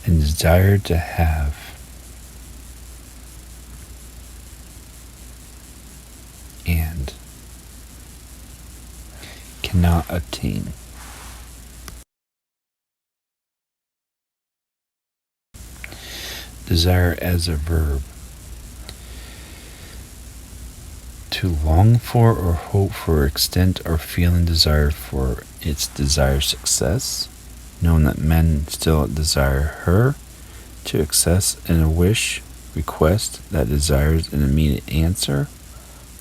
and desire to have, and cannot obtain. Desire as a verb. To long for or hope for extent or feeling desire for its desired success, knowing that men still desire her, to excess in a wish, request that desires an immediate answer,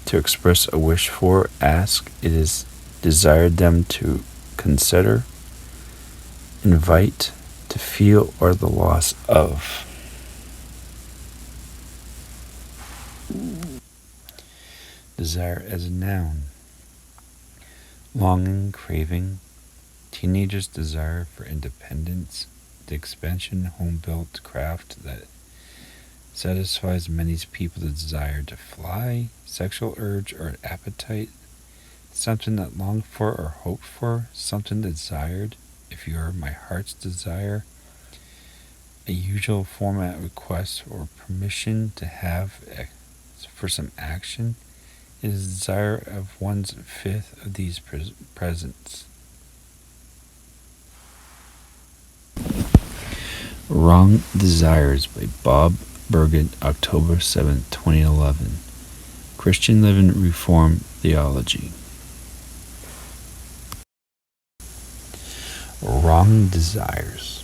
to express a wish for, ask, it is desired them to consider, invite, to feel, or the loss of. Desire as a noun. Longing, craving, teenagers' desire for independence, the expansion home-built craft that satisfies many people's desire to fly, sexual urge or appetite, something that longed for or hoped for, something desired, if you are my heart's desire, a usual format request or permission to have for some action. It is the desire of one's fifth of these presents. Wrong Desires by Bob Burgett, October 7, 2011. Christian Living Reform Theology. Wrong Desires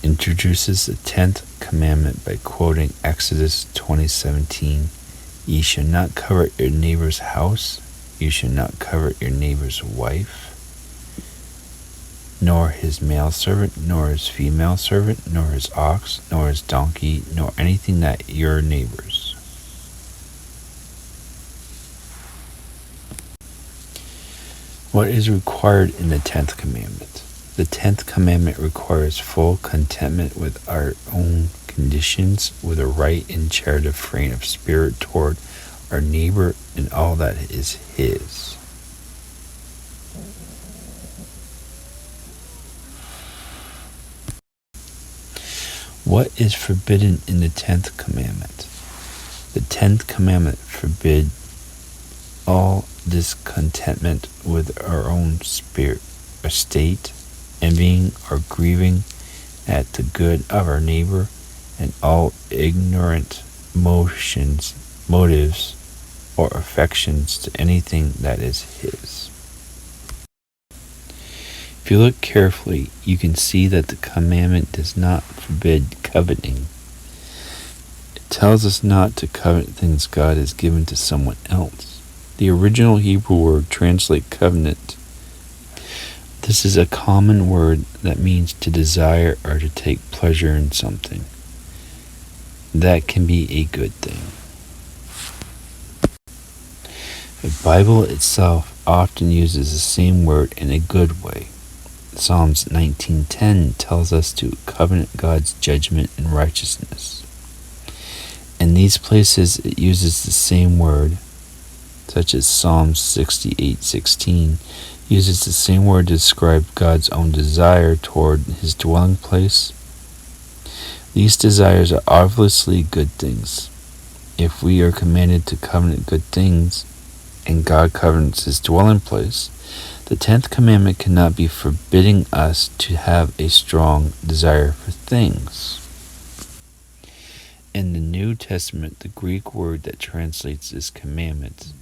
introduces the 10th commandment by quoting Exodus 20:17. Ye shall not covet your neighbor's house, you shall not covet your neighbor's wife, nor his male servant, nor his female servant, nor his ox, nor his donkey, nor anything that your neighbor's. What is required in the 10th commandment? The 10th commandment requires full contentment with our own conditions, with a right and charitable frame of spirit toward our neighbor and all that is his. What is forbidden in the 10th commandment? The 10th commandment forbids all discontentment with our own spirit, estate, envying or grieving at the good of our neighbor, and all ignorant motives or affections to anything that is his. If you look carefully, you can see that the commandment does not forbid coveting. It tells us not to covet things God has given to someone else. The original Hebrew word translates covenant. This is a common word that means to desire or to take pleasure in something. That can be a good thing. The Bible itself often uses the same word in a good way. Psalms 19:10 tells us to covenant God's judgment and righteousness. In these places it uses the same word, such as Psalms 68:16 uses the same word to describe God's own desire toward his dwelling place. These desires are obviously good things. If we are commanded to covenant good things, and God covenants his dwelling place, the 10th commandment cannot be forbidding us to have a strong desire for things. In the New Testament, the Greek word that translates this commandment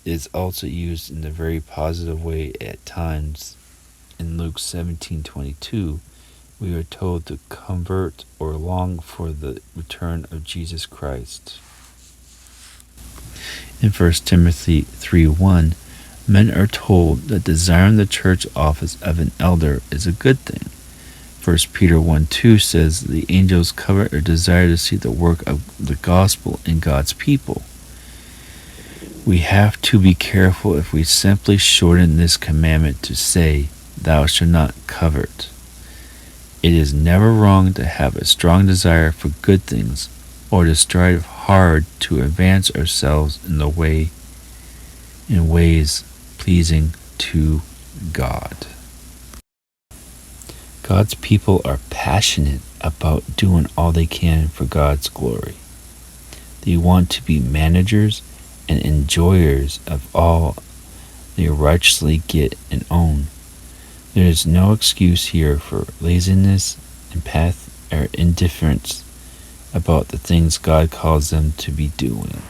is also used in a very positive way at times. In Luke 17:22, we are told to convert or long for the return of Jesus Christ. In 1 Timothy 3:1, men are told that desiring the church office of an elder is a good thing. 1 Peter 1:2 says the angels covet or desire to see the work of the gospel in God's people. We have to be careful if we simply shorten this commandment to say, "Thou shalt not covet." It is never wrong to have a strong desire for good things or to strive hard to advance ourselves in ways pleasing to God. God's people are passionate about doing all they can for God's glory. They want to be managers and enjoyers of all they righteously get and own. There is no excuse here for laziness and indifference about the things God calls them to be doing.